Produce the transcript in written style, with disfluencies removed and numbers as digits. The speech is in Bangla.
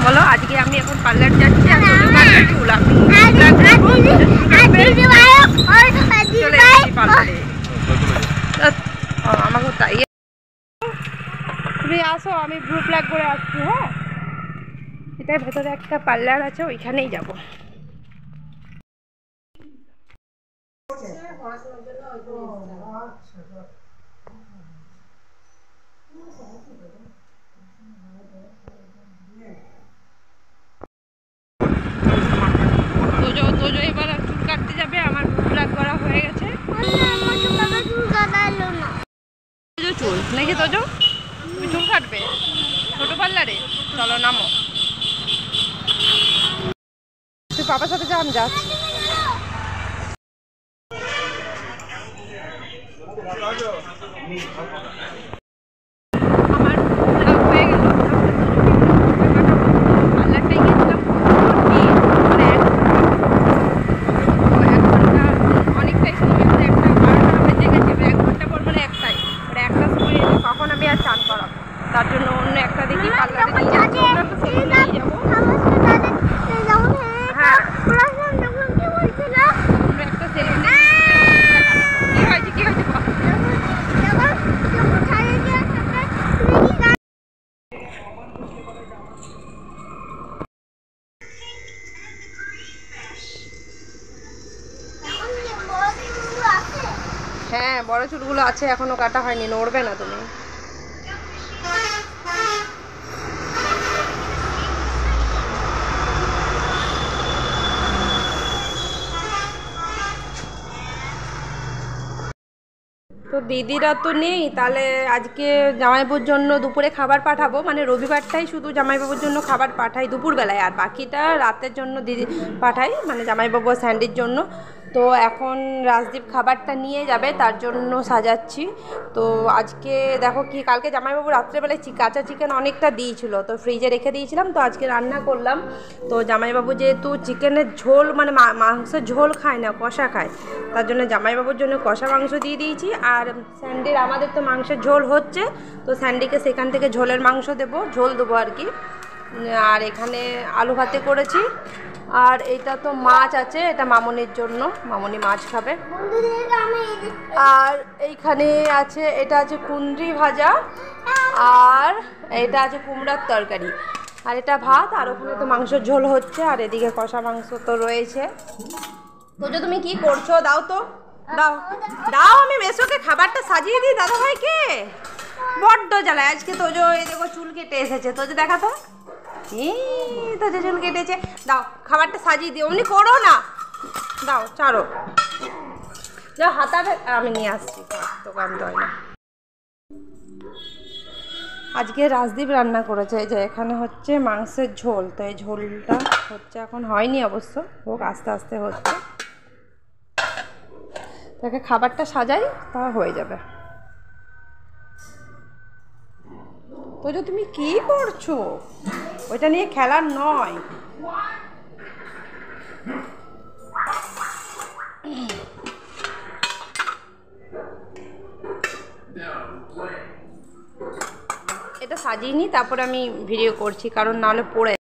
বলো আজকে আমি এখন পার্লার যাচ্ছি আর চুল আমাকে তাই তুমি আসো, আমি ব্লু প্লাগ করে আসছি। হ্যাঁ, এটার ভেতরে একটা পার্লার আছে, ওইখানেই যাবো। তোজো এবার চুল কাটতে যাবে, আমার ব্লু প্লাগ করা হয়ে গেছে। চুল নাকি তোজো, তুমি চুল কাটবে ছোট পার্লারে? চলো নামো, তুই বাবার সাথে যা, আমি যাচ্ছি। আমার হয়ে গেল, পার্লারটাই গেছিলাম অনেকটাই সময়, একটা 12টা বেজে গেছে, 1 ঘন্টা পর মানে একটাই, একটা সময় কখন আমি আর চান করাবো, তার জন্য অন্য একটা দেখি পার্লারে নিয়ে যাবো। হ্যাঁ, একটা সেলুন। কি হয়েছে, কি হয়েছে? হ্যাঁ, বড় চুলগুলো আছে, এখনো কাটা হয়নি, নড়বে না তুমি। তো দিদিরা তো নেই, তাহলে আজকে জামাইবাবুর জন্য দুপুরে খাবার পাঠাবো, মানে রবিবারটাই শুধু জামাইবাবুর জন্য খাবার পাঠাই দুপুরবেলায়, আর বাকিটা রাতের জন্য দিদি পাঠাই, মানে জামাইবাবু আর স্যান্ডির জন্য। তো এখন রাজদীপ খাবারটা নিয়ে যাবে, তার জন্য সাজাচ্ছি। তো আজকে দেখো কি, কালকে জামাইবাবু রাত্রেবেলায় কাঁচা চিকেন অনেকটা দিয়েছিল, তো ফ্রিজে রেখে দিয়েছিলাম, তো আজকে রান্না করলাম। তো জামাইবাবু যেহেতু চিকেনের ঝোল মানে মাংসের ঝোল খায় না, কষা খায়, তার জন্য জামাইবাবুর জন্য কষা মাংস দিয়ে দিয়েছি। আর স্যান্ডির, আমাদের তো মাংসের ঝোল হচ্ছে, তো স্যান্ডিকে সেখান থেকে ঝোলের মাংস দেবো, ঝোল দেবো আর কি। আর এখানে আলু ভাতে করেছি, আর এটা তো মাছ আছে, এটা মামনির জন্য, মামনি মাছ খাবে। আর এইখানে আছে, এটা আছে কুঁদরি ভাজা, আর এটা আছে কুমড়ার তরকারি, আর এটা ভাত, আর ওখানে তো মাংসের ঝোল হচ্ছে, আর এদিকে কষা মাংস তো রয়েছে। তো যে তুমি কি করছো, দাও তো, দাও দাও, আমি মেসোকে খাবারটা সাজিয়ে দিই দাদাভাইকে। বড্ড জ্বালায় আজকে। তোজো এই দেখো চুল কেটে এসেছে, তোজো দেখা তো, তোজো চুল কেটেছে। দাও খাবারটা সাজিয়ে দিও, অমনি করো না, দাও ছাড়ো, যা হাতাবে, আমি নিয়ে আসছি, দোকান তো হয় না। আজকে রাজদীপ রান্না করেছে, এই যে এখানে হচ্ছে মাংসের ঝোল, তো এই ঝোলটা হচ্ছে, এখন হয়নি অবশ্য, হোক আস্তে আস্তে হচ্ছে। তাকে খাবারটা সাজাই, তা হয়ে যাবে। তো যে তুমি কি করছো, ওইটা নিয়ে খেলার নয়। এটা সাজিয়ে নি, তারপরে আমি ভিডিও করছি, কারণ নাহলে পড়ে